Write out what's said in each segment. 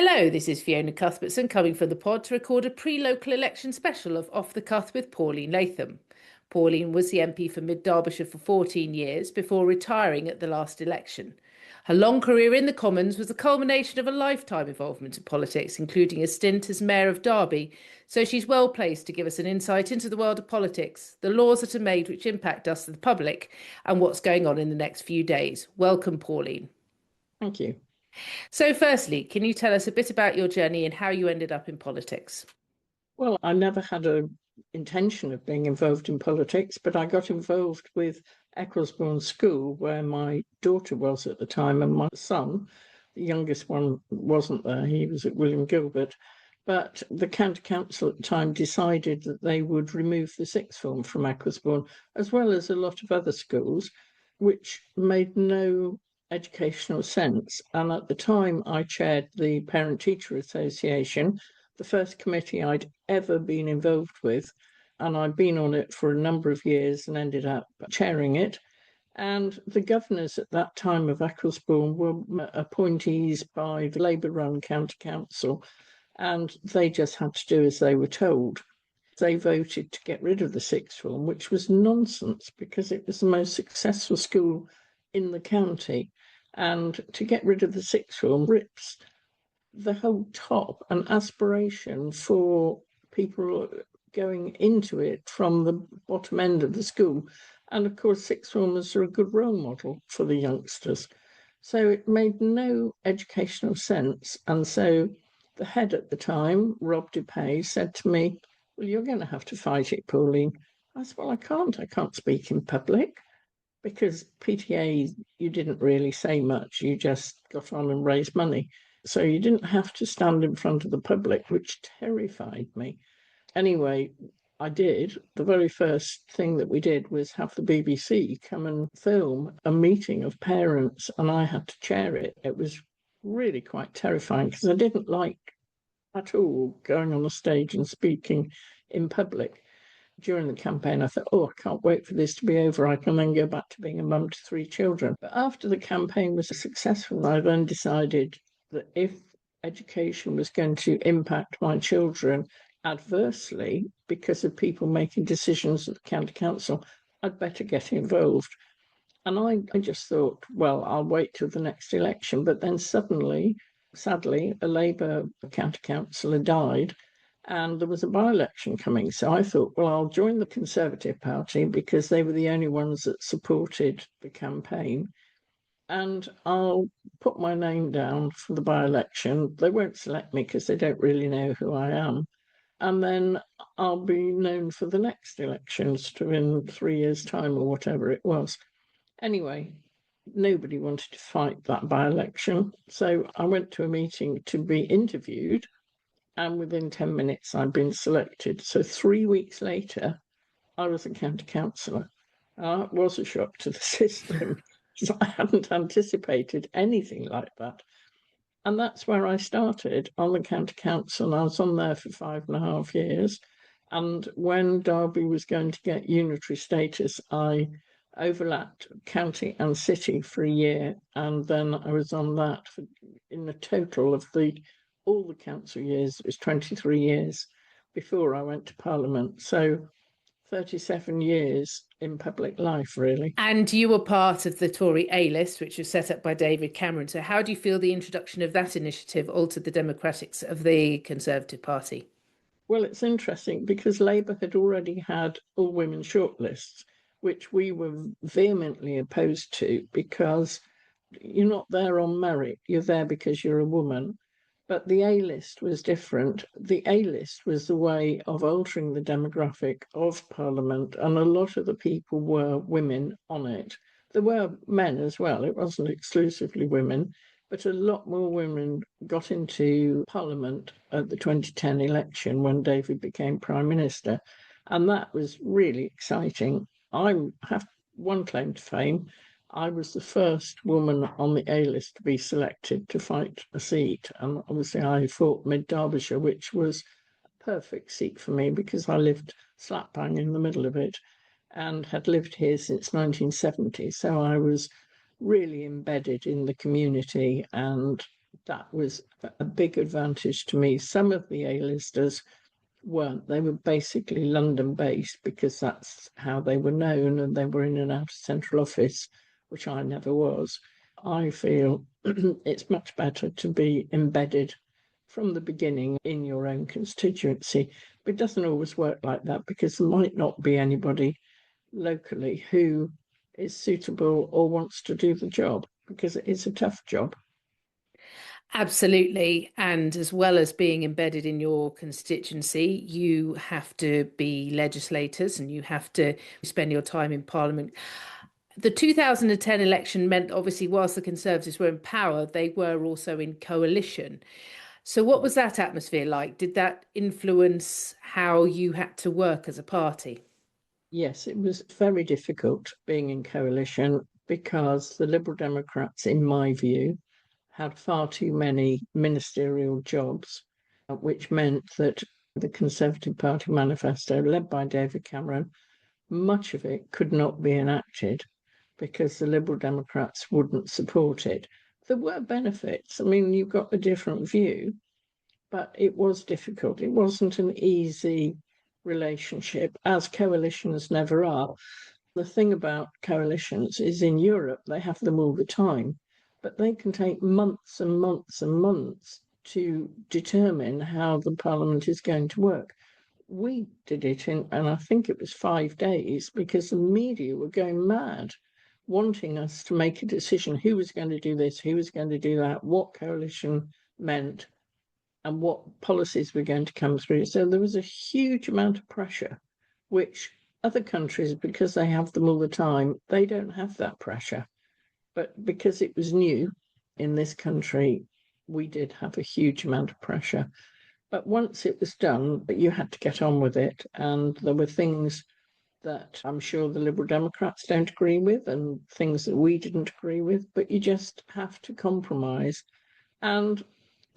Hello, this is Fiona Cuthbertson coming from the pod to record a pre-local election special of Off the Cuff with Pauline Latham. Pauline was the MP for Mid Derbyshire for 14 years before retiring at the last election. Her long career in the Commons was the culmination of a lifetime involvement in politics, including a stint as Mayor of Derby, so she's well placed to give us an insight into the world of politics, the laws that are made which impact us, the public, and what's going on in the next few days. Welcome, Pauline. Thank you. So firstly, can you tell us a bit about your journey and how you ended up in politics? Well, I never had an intention of being involved in politics, but I got involved with Ecclesbourne School, where my daughter was at the time, and my son, the youngest one, wasn't there. He was at William Gilbert. But the county council at the time decided that they would remove the sixth form from Ecclesbourne, as well as a lot of other schools, which made no educational sense. And at the time, I chaired the Parent Teacher Association, the first committee I'd ever been involved with. And I'd been on it for a number of years and ended up chairing it. And the governors at that time of Ecclesbourne were appointees by the Labour-run county council, and they just had to do as they were told. They voted to get rid of the sixth form, which was nonsense because it was the most successful school in the county. And to get rid of the sixth form rips the whole top and aspiration for people going into it from the bottom end of the school. And of course, sixth formers are a good role model for the youngsters. So it made no educational sense. And so the head at the time, Rob DePay, said to me, "Well, you're going to have to fight it, Pauline." I said, "Well, I can't speak in public." Because PTA, you didn't really say much. You just got on and raised money. So you didn't have to stand in front of the public, which terrified me. Anyway, I did. The very first thing that we did was have the BBC come and film a meeting of parents, and I had to chair it. It was really quite terrifying because I didn't like at all going on a stage and speaking in public. During the campaign, I thought, I can't wait for this to be over. I can then go back to being a mum to 3 children. But after the campaign was successful, I then decided that if education was going to impact my children adversely because of people making decisions at the county council, I'd better get involved. And I just thought, well, I'll wait till the next election. But then suddenly, sadly, a Labour county councillor died, and there was a by-election coming. So I thought, well, I'll join the Conservative Party because they were the only ones that supported the campaign. And I'll put my name down for the by-election. They won't select me because they don't really know who I am. And then I'll be known for the next elections in 3 years' time or whatever it was. Anyway, nobody wanted to fight that by-election. So I went to a meeting to be interviewed, and within 10 minutes, I'd been selected. So 3 weeks later, I was a county councillor. It was a shock to the system because I hadn't anticipated anything like that. And that's where I started on the county council. I was on there for 5.5 years. And when Derby was going to get unitary status, I overlapped county and city for a year. And then I was on that in the total of all the council years. It was 23 years before I went to Parliament. So 37 years in public life, really. And you were part of the Tory A-list, which was set up by David Cameron. So how do you feel the introduction of that initiative altered the democratics of the Conservative Party? Well, it's interesting because Labour had already had all-women shortlists, which we were vehemently opposed to because you're not there on merit. You're there because you're a woman. But the A-list was different. The A-list was the way of altering the demographic of Parliament, and a lot of the people were women on it. There were men as well. It wasn't exclusively women, but a lot more women got into Parliament at the 2010 election when David became Prime Minister, and that was really exciting. I have one claim to fame. I was the first woman on the A-list to be selected to fight a seat. And obviously I fought Mid Derbyshire, which was a perfect seat for me because I lived slap bang in the middle of it and had lived here since 1970. So I was really embedded in the community and that was a big advantage to me. Some of the A-listers weren't. They were basically London-based because that's how they were known, and they were in and out of central office, which I never was. I feel it's much better to be embedded from the beginning in your own constituency. But it doesn't always work like that because there might not be anybody locally who is suitable or wants to do the job, because it is a tough job. Absolutely. And as well as being embedded in your constituency, you have to be legislators and you have to spend your time in Parliament. The 2010 election meant, obviously, whilst the Conservatives were in power, they were also in coalition. So, what was that atmosphere like? Did that influence how you had to work as a party? Yes, it was very difficult being in coalition because the Liberal Democrats, in my view, had far too many ministerial jobs, which meant that the Conservative Party manifesto, led by David Cameron, much of it could not be enacted because the Liberal Democrats wouldn't support it. There were benefits. I mean, you've got a different view, but it was difficult. It wasn't an easy relationship, as coalitions never are. The thing about coalitions is in Europe, they have them all the time, but they can take months and months and months to determine how the parliament is going to work. We did it and I think it was 5 days, because the media were going mad, wanting us to make a decision who was going to do this, who was going to do that, what coalition meant, and what policies were going to come through. So there was a huge amount of pressure, which other countries, because they have them all the time, they don't have that pressure. But because it was new in this country, we did have a huge amount of pressure. But once it was done, you had to get on with it. And there were things that I'm sure the Liberal Democrats don't agree with and things that we didn't agree with, but you just have to compromise. And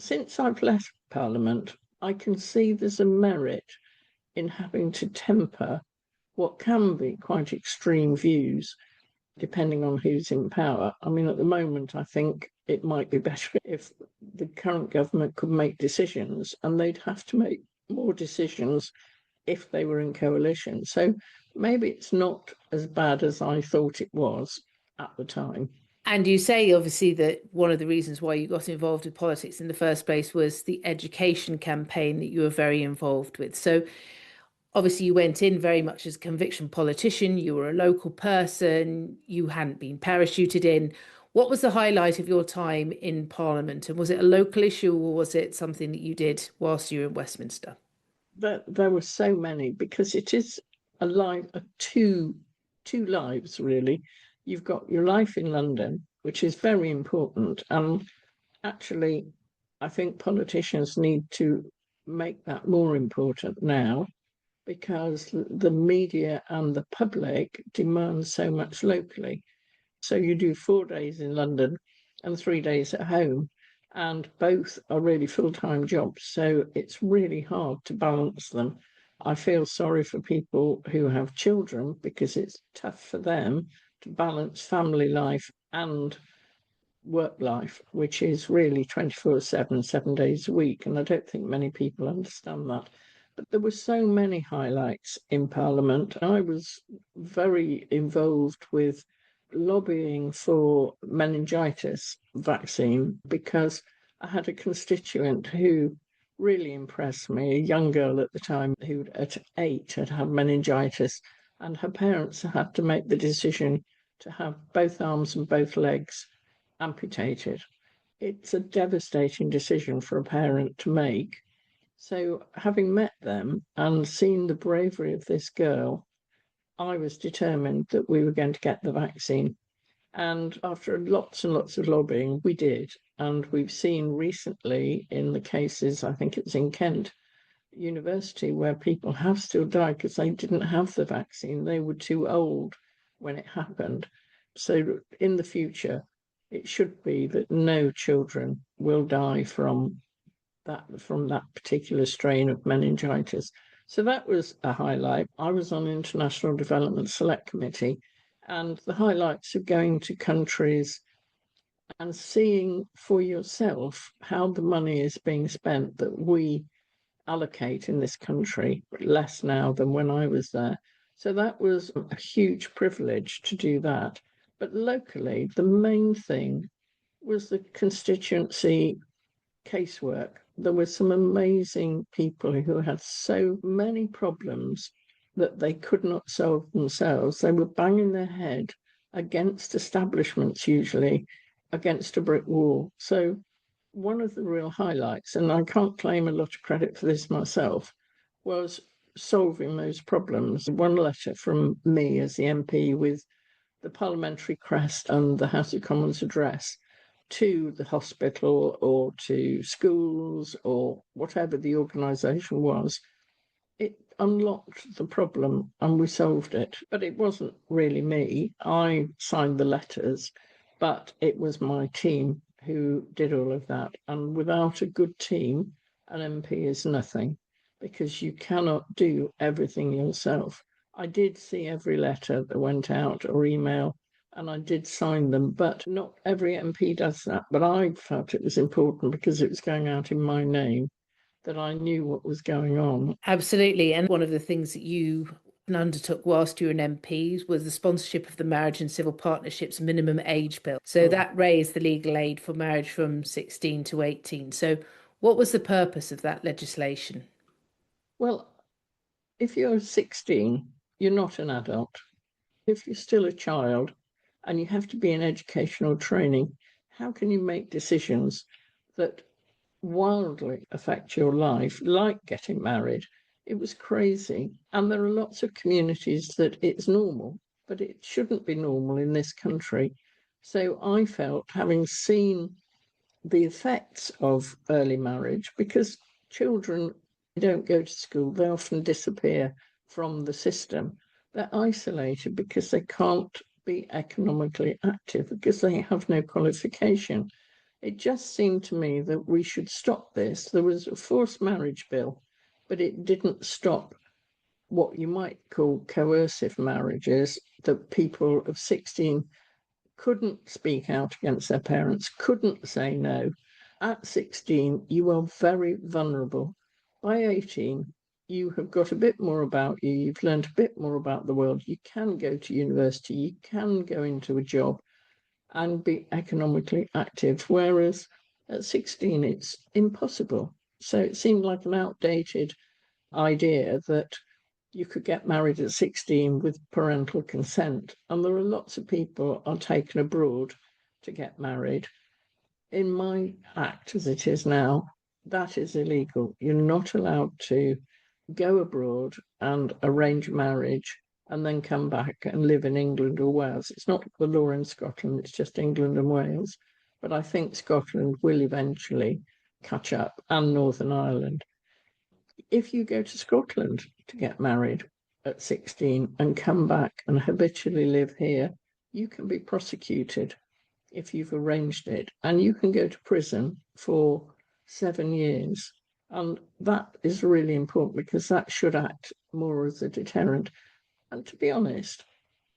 since I've left Parliament, I can see there's a merit in having to temper what can be quite extreme views, depending on who's in power. I mean, at the moment, I think it might be better if the current government could make decisions, and they'd have to make more decisions if they were in coalition. So maybe it's not as bad as I thought it was at the time. And you say, obviously, that one of the reasons why you got involved with politics in the first place was the education campaign that you were very involved with. So, obviously, you went in very much as a conviction politician, you were a local person, you hadn't been parachuted in. What was the highlight of your time in Parliament? And was it a local issue or was it something that you did whilst you were in Westminster? There were so many, because it is a life, two lives really. You've got your life in London, which is very important, and actually, I think politicians need to make that more important now, because the media and the public demand so much locally. So you do 4 days in London and 3 days at home, and both are really full-time jobs. So it's really hard to balance them. I feel sorry for people who have children because it's tough for them to balance family life and work life, which is really 24/7, 7 days a week. And I don't think many people understand that. But there were so many highlights in Parliament. I was very involved with lobbying for meningitis vaccine because I had a constituent who really impressed me, a young girl at the time who at 8 had had meningitis, and her parents had to make the decision to have both arms and both legs amputated. It's a devastating decision for a parent to make. So, having met them and seen the bravery of this girl, I was determined that we were going to get the vaccine. And after lots and lots of lobbying, we did. And we've seen recently in the cases, I think it's in Kent University, where people have still died because they didn't have the vaccine. They were too old when it happened. So in the future, it should be that no children will die from that particular strain of meningitis. So that was a highlight. I was on International Development Select Committee, and the highlights of going to countries and seeing for yourself how the money is being spent that we allocate in this country, less now than when I was there. So that was a huge privilege to do that. But locally, the main thing was the constituency casework. There were some amazing people who had so many problems that they could not solve themselves. They were banging their head against establishments, usually against a brick wall. So one of the real highlights, and I can't claim a lot of credit for this myself, was solving those problems. One letter from me as the MP with the parliamentary crest and the House of Commons address to the hospital or to schools or whatever the organisation was, it unlocked the problem and we solved it. But it wasn't really me. I signed the letters, but it was my team who did all of that. And without a good team, an MP is nothing, because you cannot do everything yourself. I did see every letter that went out or email, and I did sign them, but not every MP does that. But I felt it was important because it was going out in my name, that I knew what was going on. Absolutely. And one of the things that you undertook whilst you were an MP was the sponsorship of the Marriage and Civil Partnerships Minimum Age Bill. So that raised the legal age for marriage from 16 to 18. So what was the purpose of that legislation? Well, if you're 16, you're not an adult. If you're still a child and you have to be in educational training, how can you make decisions that wildly affect your life, like getting married? It was crazy. And there are lots of communities that it's normal, but it shouldn't be normal in this country. So I felt, having seen the effects of early marriage, because children don't go to school, they often disappear from the system. They're isolated because they can't be economically active, because they have no qualification. It just seemed to me that we should stop this. There was a forced marriage bill, but it didn't stop what you might call coercive marriages, that people of 16 couldn't speak out against their parents, couldn't say no. At 16, you are very vulnerable. By 18, you have got a bit more about you, you've learned a bit more about the world, you can go to university, you can go into a job and be economically active, whereas at 16, it's impossible. So it seemed like an outdated idea that you could get married at 16 with parental consent. And there are lots of people are taken abroad to get married. In my act, as it is now, that is illegal. You're not allowed to go abroad and arrange marriage and then come back and live in England or Wales. It's not the law in Scotland, it's just England and Wales. But I think Scotland will eventually catch up, and Northern Ireland. If you go to Scotland to get married at 16 and come back and habitually live here, you can be prosecuted if you've arranged it, and you can go to prison for 7 years. And that is really important, because that should act more as a deterrent. And to be honest,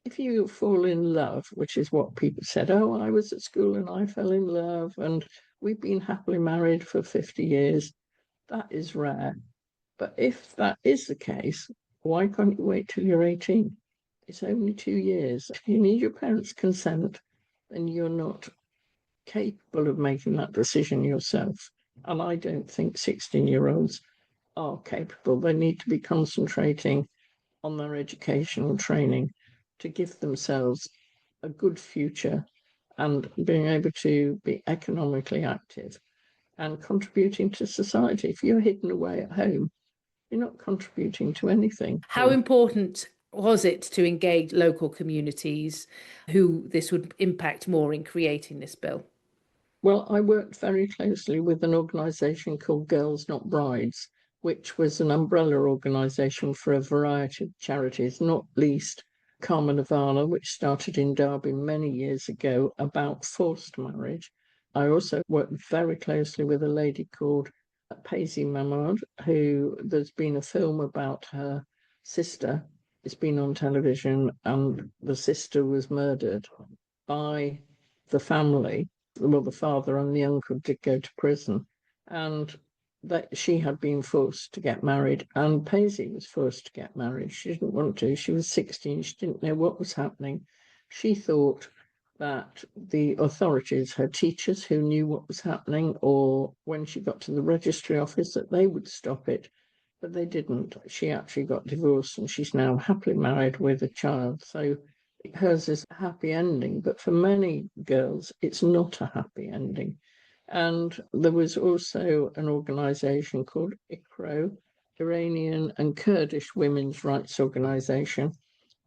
if you fall in love, which is what people said, oh, I was at school and I fell in love and we've been happily married for 50 years, that is rare. But if that is the case, why can't you wait till you're 18? It's only 2 years. If you need your parents' consent, then you're not capable of making that decision yourself. And I don't think 16-year-olds are capable. They need to be concentrating on their educational training to give themselves a good future and being able to be economically active and contributing to society. If you're hidden away at home, you're not contributing to anything. How important was it to engage local communities who this would impact more in creating this bill? Well, I worked very closely with an organisation called Girls Not Brides, which was an umbrella organisation for a variety of charities, not least Karma Nirvana, which started in Derby many years ago about forced marriage. I also worked very closely with a lady called Paisy Mahmood, who there's been a film about her sister. It's been on television, and the sister was murdered by the family well, the father and the uncle did go to prison, and that she had been forced to get married, and Paisley was forced to get married. She didn't want to. She was 16. She didn't know what was happening. She thought that the authorities, her teachers who knew what was happening, or when she got to the registry office, that they would stop it. But they didn't. She actually got divorced, and she's now happily married with a child. So hers is a happy ending, but for many girls, it's not a happy ending. And there was also an organisation called ICRO, Iranian and Kurdish Women's Rights Organisation,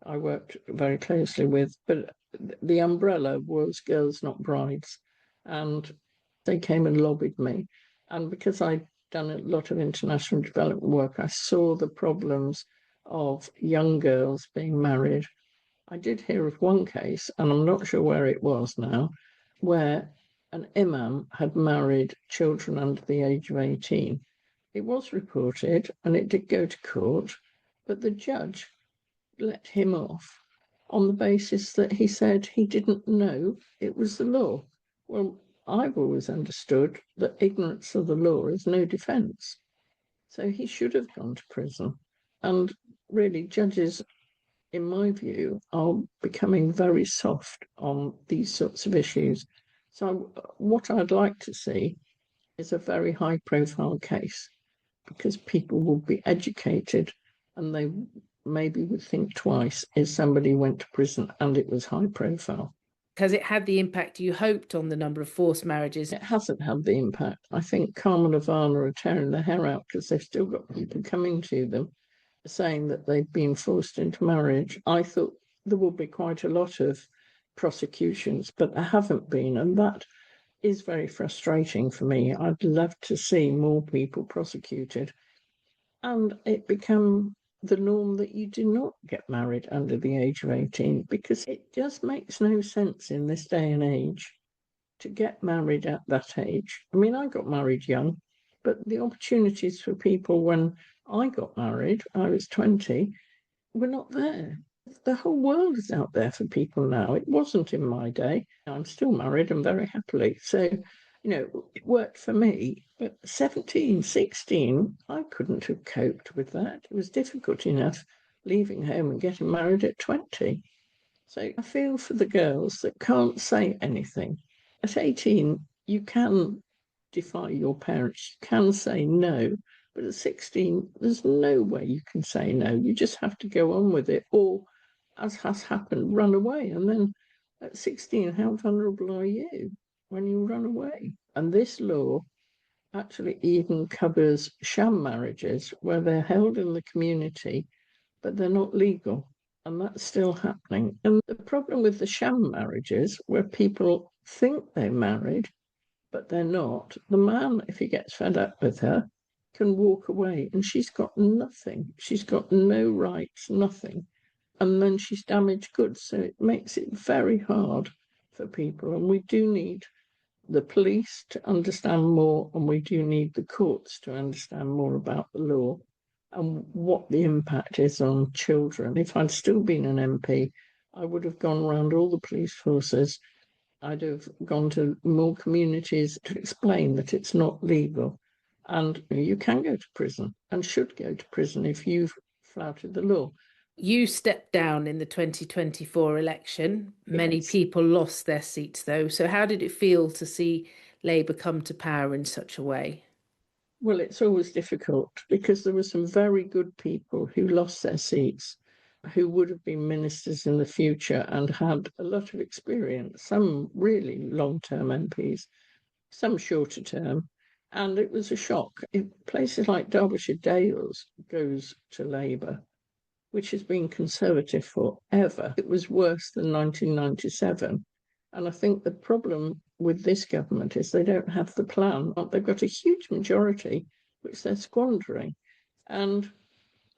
I worked very closely with, but the umbrella was Girls Not Brides, and they came and lobbied me. And because I'd done a lot of international development work, I saw the problems of young girls being married. I did hear of one case, and I'm not sure where it was now, where an imam had married children under the age of 18. It was reported and it did go to court, but the judge let him off on the basis that he said he didn't know it was the law. Well, I've always understood that ignorance of the law is no defence. So he should have gone to prison. And really, judges, in my view, are becoming very soft on these sorts of issues. So what I'd like to see is a very high-profile case, because people will be educated and they maybe would think twice if somebody went to prison and it was high profile. Has it had the impact you hoped on the number of forced marriages? It hasn't had the impact. I think Carmen Havana are tearing their hair out because they've still got people coming to them saying that they've been forced into marriage. I thought there will be quite a lot of prosecutions, but there haven't been, and that is very frustrating for me. I'd love to see more people prosecuted and it become the norm that you do not get married under the age of 18, because it just makes no sense in this day and age to get married at that age. I mean, I got married young, but the opportunities for people when I got married, I was 20, were not there. The whole world is out there for people now. It wasn't in my day. I'm still married and very happily. So, it worked for me. But 17, 16, I couldn't have coped with that. It was difficult enough leaving home and getting married at 20. So I feel for the girls that can't say anything. At 18, you can defy your parents. You can say no. But at 16, there's no way you can say no. You just have to go on with it, or, as has happened, run away. And then at 16, how vulnerable are you when you run away? And this law actually even covers sham marriages where they're held in the community, but they're not legal. And that's still happening. And the problem with the sham marriages, where people think they're married, but they're not, the man, if he gets fed up with her, can walk away, and she's got nothing. She's got no rights, nothing. And then she's damaged goods. So it makes it very hard for people. And we do need the police to understand more, and we do need the courts to understand more about the law and what the impact is on children. If I'd still been an MP, I would have gone around all the police forces. I'd have gone to more communities to explain that it's not legal. And you can go to prison and should go to prison if you've flouted the law. You stepped down in the 2024 election. Many people lost their seats, though. So how did it feel to see Labour come to power in such a way? Well, it's always difficult because there were some very good people who lost their seats, who would have been ministers in the future and had a lot of experience, some really long-term MPs, some shorter term. And it was a shock. If places like Derbyshire Dales goes to Labour, which has been Conservative forever, it was worse than 1997. And I think the problem with this government is they don't have the plan. They've got a huge majority, which they're squandering. And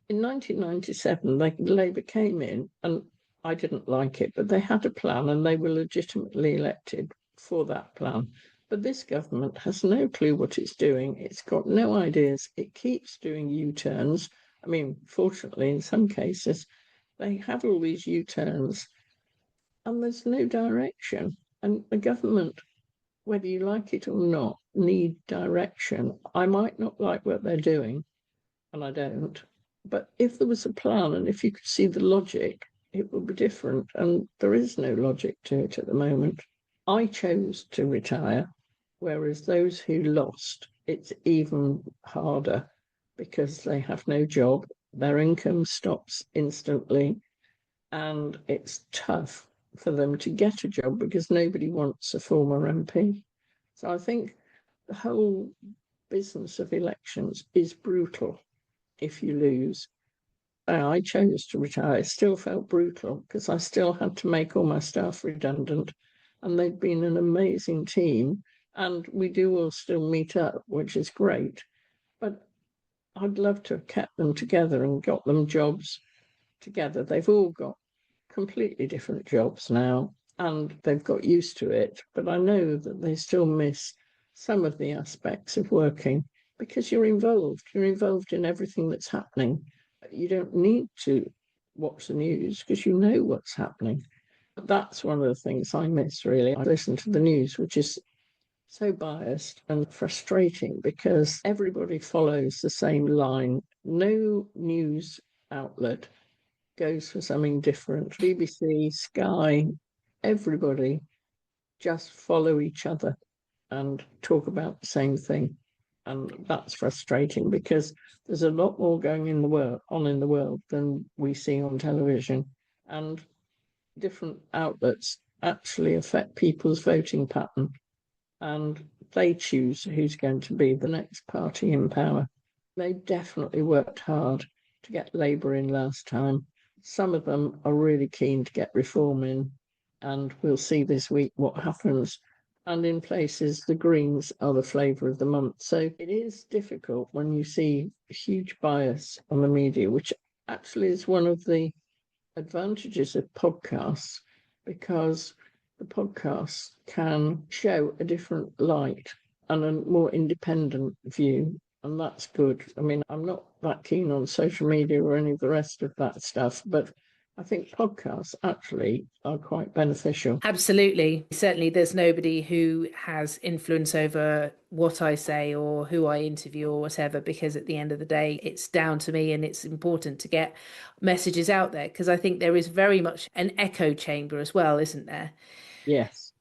in 1997, Labour came in, and I didn't like it, but they had a plan and they were legitimately elected for that plan. But this government has no clue what it's doing. It's got no ideas. It keeps doing U-turns. I mean, fortunately, in some cases, they have all these U-turns and there's no direction. And the government whether you like it or not, need direction. I might not like what they're doing, and I don't, but if there was a plan and if you could see the logic, it would be different. And there is no logic to it at the moment. I chose to retire, whereas those who lost, it's even harder because they have no job, their income stops instantly, and it's tough for them to get a job because nobody wants a former MP. So I think the whole business of elections is brutal if you lose. I chose to retire. It still felt brutal because I still had to make all my staff redundant, and they'd been an amazing team. And we do all still meet up, which is great. But I'd love to have kept them together and got them jobs together. They've all got completely different jobs now, and they've got used to it. But I know that they still miss some of the aspects of working because you're involved. You're involved in everything that's happening. You don't need to watch the news because you know what's happening. That's one of the things I miss, really. I listen to the news, which is so biased and frustrating because everybody follows the same line. No news outlet goes for something different. BBC, Sky, everybody just follow each other and talk about the same thing. And that's frustrating because there's a lot more going in the world than we see on television. And different outlets actually affect people's voting pattern, and they choose who's going to be the next party in power. They definitely worked hard to get Labour in last time. Some of them are really keen to get reform in, and we'll see this week what happens. And in places, the Greens are the flavour of the month. So it is difficult when you see huge bias on the media, which actually is one of the advantages of podcasts, because the podcasts can show a different light and a more independent view, and that's good. I mean, I'm not that keen on social media or any of the rest of that stuff, but I think podcasts actually are quite beneficial. Absolutely. Certainly, there's nobody who has influence over what I say or who I interview or whatever, because at the end of the day, it's down to me, and it's important to get messages out there because I think there is very much an echo chamber as well, isn't there? Yes.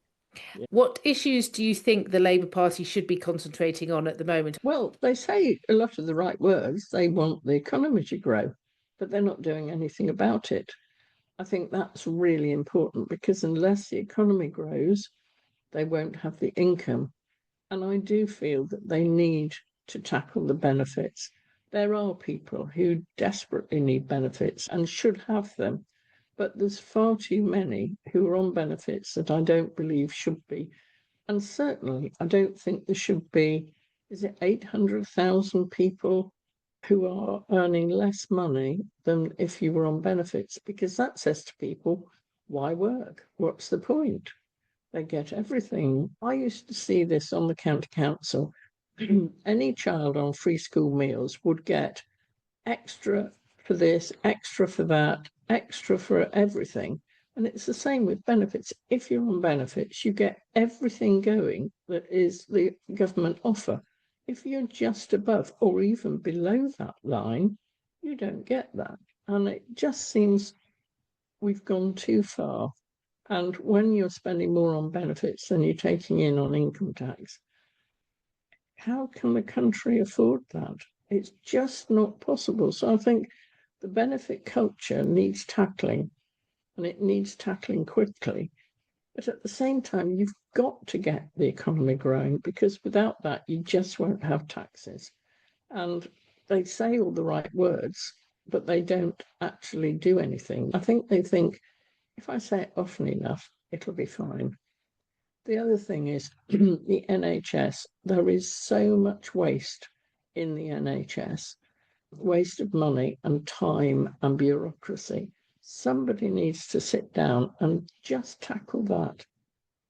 What issues do you think the Labour Party should be concentrating on at the moment? Well, they say a lot of the right words. They want the economy to grow, but they're not doing anything about it. I think that's really important because unless the economy grows, they won't have the income. And I do feel that they need to tackle the benefits. There are people who desperately need benefits and should have them, but there's far too many who are on benefits that I don't believe should be. And certainly, I don't think there should be, is it 800,000 people who are earning less money than if you were on benefits, because that says to people, why work? What's the point? They get everything. I used to see this on the county council. Any child on free school meals would get extra for this, extra for that, extra for everything. And it's the same with benefits. If you're on benefits, you get everything going that is the government offer. If you're just above or even below that line, you don't get that. And it just seems we've gone too far. And when you're spending more on benefits than you're taking in on income tax, how can the country afford that? It's just not possible. So I think the benefit culture needs tackling, and it needs tackling quickly. But at the same time, you've got to get the economy growing, because without that, you just won't have taxes. And they say all the right words, but they don't actually do anything. I think they think, if I say it often enough, it'll be fine. The other thing is the NHS. There is so much waste in the NHS, waste of money and time and bureaucracy. Somebody needs to sit down and just tackle that.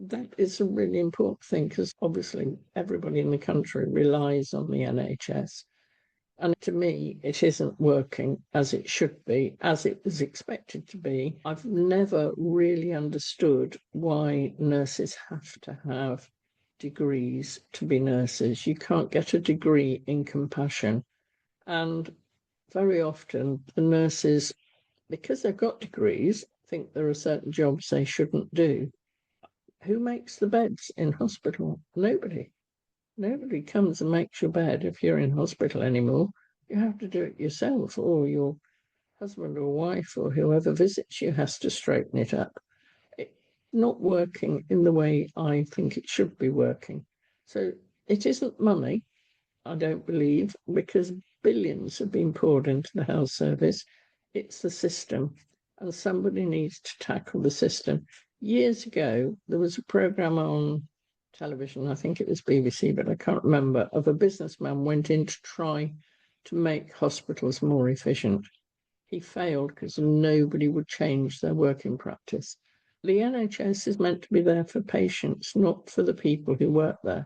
That is a really important thing, because obviously everybody in the country relies on the NHS. And to me, it isn't working as it should be, as it was expected to be. I've never really understood why nurses have to have degrees to be nurses. You can't get a degree in compassion. And very often the nurses, because they've got degrees, think there are certain jobs they shouldn't do. Who makes the beds in hospital? Nobody. Nobody comes and makes your bed if you're in hospital anymore. You have to do it yourself, or your husband or wife or whoever visits you has to straighten it up. It's not working in the way I think it should be working. So it isn't money, I don't believe, because billions have been poured into the health service. It's the system, and somebody needs to tackle the system. Years ago, there was a programme on television, I think it was BBC, but I can't remember, of a businessman went in to try to make hospitals more efficient. He failed because nobody would change their working practice. The NHS is meant to be there for patients, not for the people who work there.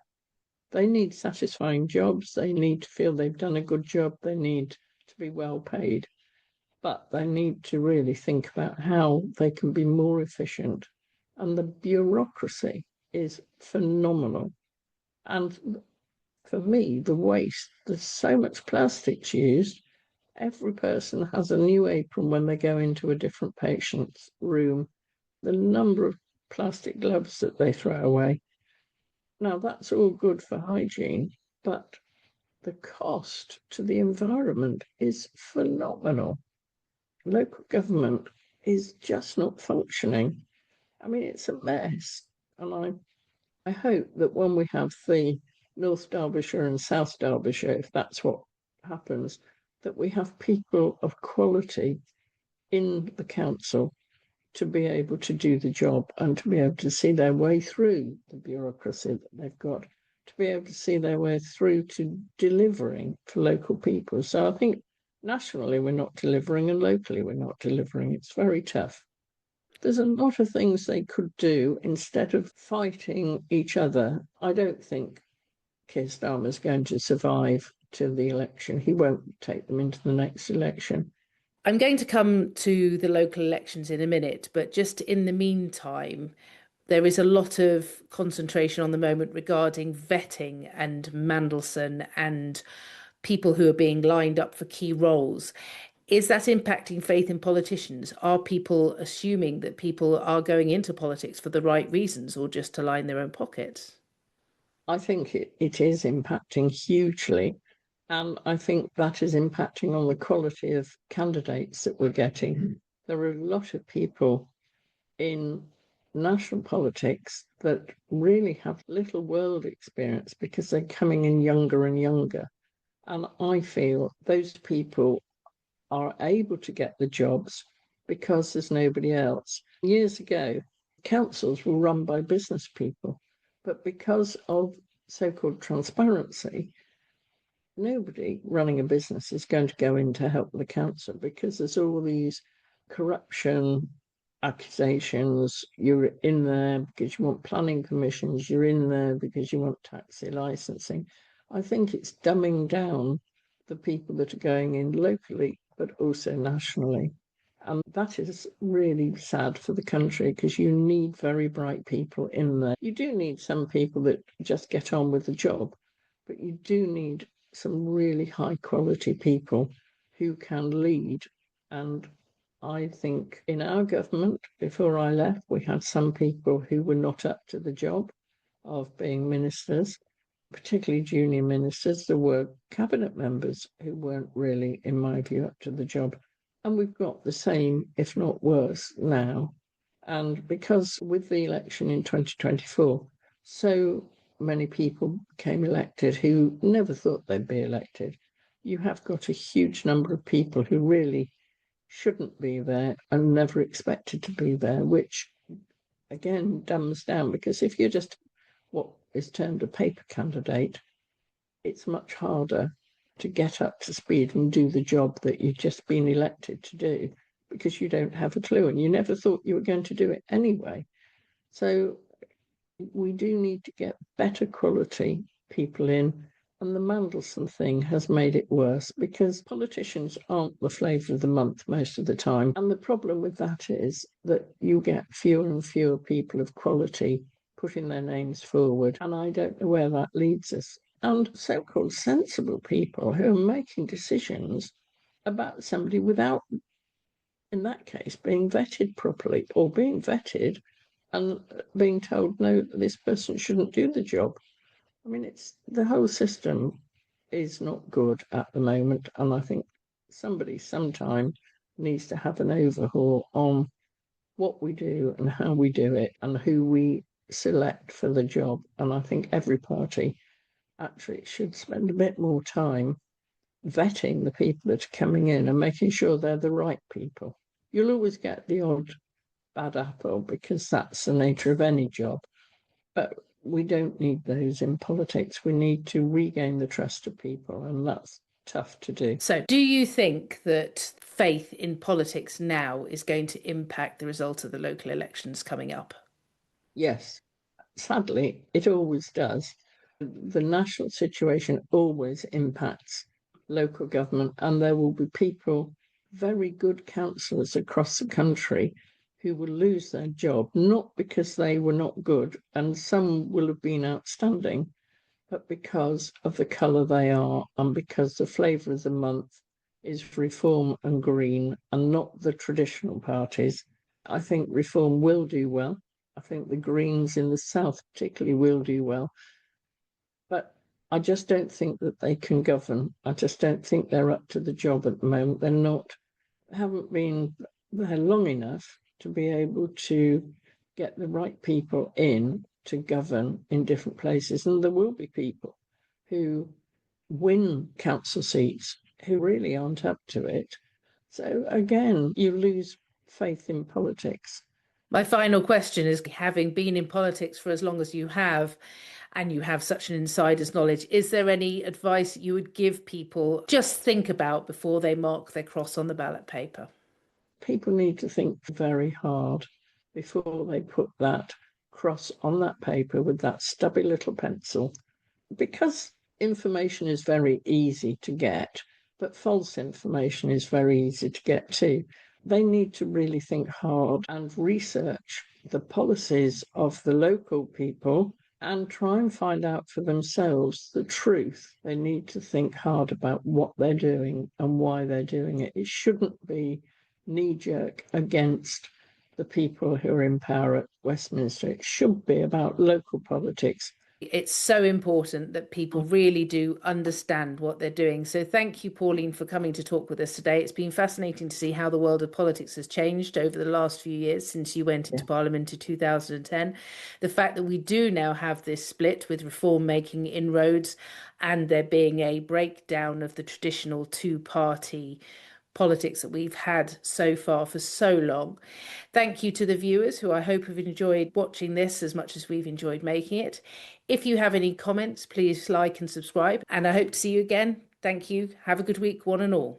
They need satisfying jobs. They need to feel they've done a good job. They need to be well paid. But they need to really think about how they can be more efficient. And the bureaucracy is phenomenal. And for me, the waste, there's so much plastics used. Every person has a new apron when they go into a different patient's room. The number of plastic gloves that they throw away. Now, that's all good for hygiene, but the cost to the environment is phenomenal. Local government is just not functioning. I mean, it's a mess. And I hope that when we have the North Derbyshire and South Derbyshire, if that's what happens, that we have people of quality in the council to be able to do the job and to be able to see their way through the bureaucracy that they've got, to be able to see their way through to delivering for local people. So I think nationally we're not delivering and locally we're not delivering. It's very tough. There's a lot of things they could do instead of fighting each other. I don't think Keir Starmer's going to survive till the election. He won't take them into the next election. I'm going to come to the local elections in a minute, but just in the meantime, there is a lot of concentration on the moment regarding vetting and Mandelson and people who are being lined up for key roles. Is that impacting faith in politicians? Are people assuming that people are going into politics for the right reasons or just to line their own pockets? I think it is impacting hugely. And I think that is impacting on the quality of candidates that we're getting. There are a lot of people in national politics that really have little world experience because they're coming in younger and younger. And I feel those people are able to get the jobs because there's nobody else. Years ago, councils were run by business people, but because of so-called transparency, nobody running a business is going to go in to help the council because there's all these corruption accusations. You're in there because you want planning permissions. You're in there because you want taxi licensing. I think it's dumbing down the people that are going in locally, but also nationally. And that is really sad for the country because you need very bright people in there. You do need some people that just get on with the job, but you do need some really high quality people who can lead. And I think in our government, before I left, we had some people who were not up to the job of being ministers, particularly junior ministers. There were cabinet members who weren't really, in my view, up to the job. And we've got the same, if not worse, now. And because with the election in 2024, so many people became elected who never thought they'd be elected. You have got a huge number of people who really shouldn't be there and never expected to be there, which again dumbs down, because if you're just what is termed a paper candidate, it's much harder to get up to speed and do the job that you've just been elected to do because you don't have a clue and you never thought you were going to do it anyway. So we do need to get better quality people in, and the Mandelson thing has made it worse because politicians aren't the flavour of the month most of the time. And the problem with that is that you get fewer and fewer people of quality putting their names forward, and I don't know where that leads us. And so-called sensible people who are making decisions about somebody without, in that case, being vetted properly, or being vetted and being told, no, this person shouldn't do the job. I mean, it's the whole system is not good at the moment, and I think somebody sometime needs to have an overhaul on what we do and how we do it and who we select for the job. And I think every party actually should spend a bit more time vetting the people that are coming in and making sure they're the right people. You'll always get the odd bad apple because that's the nature of any job. But we don't need those in politics. We need to regain the trust of people, and that's tough to do. So do you think that faith in politics now is going to impact the result of the local elections coming up? Yes, sadly, it always does. The national situation always impacts local government, and there will be people, very good councillors across the country, who will lose their job, not because they were not good, and some will have been outstanding, but because of the colour they are and because the flavour of the month is Reform and Green and not the traditional parties. I think Reform will do well. I think the Greens in the south particularly will do well. But I just don't think that they can govern. I just don't think they're up to the job at the moment. They're not, haven't been there long enough to be able to get the right people in to govern in different places. And there will be people who win council seats who really aren't up to it. So again, you lose faith in politics. My final question is, having been in politics for as long as you have, and you have such an insider's knowledge, is there any advice you would give people just think about before they mark their cross on the ballot paper? People need to think very hard before they put that cross on that paper with that stubby little pencil, because information is very easy to get, but false information is very easy to get too. They need to really think hard and research the policies of the local people and try and find out for themselves the truth. They need to think hard about what they're doing and why they're doing it. It shouldn't be knee-jerk against the people who are in power at Westminster. It should be about local politics. It's so important that people really do understand what they're doing. So thank you, Pauline, for coming to talk with us today. It's been fascinating to see how the world of politics has changed over the last few years since you went into Parliament in 2010. The fact that we do now have this split with Reform making inroads and there being a breakdown of the traditional two-party politics that we've had so far for so long. Thank you to the viewers who I hope have enjoyed watching this as much as we've enjoyed making it. If you have any comments, please like and subscribe, and I hope to see you again. Thank you. Have a good week, one and all.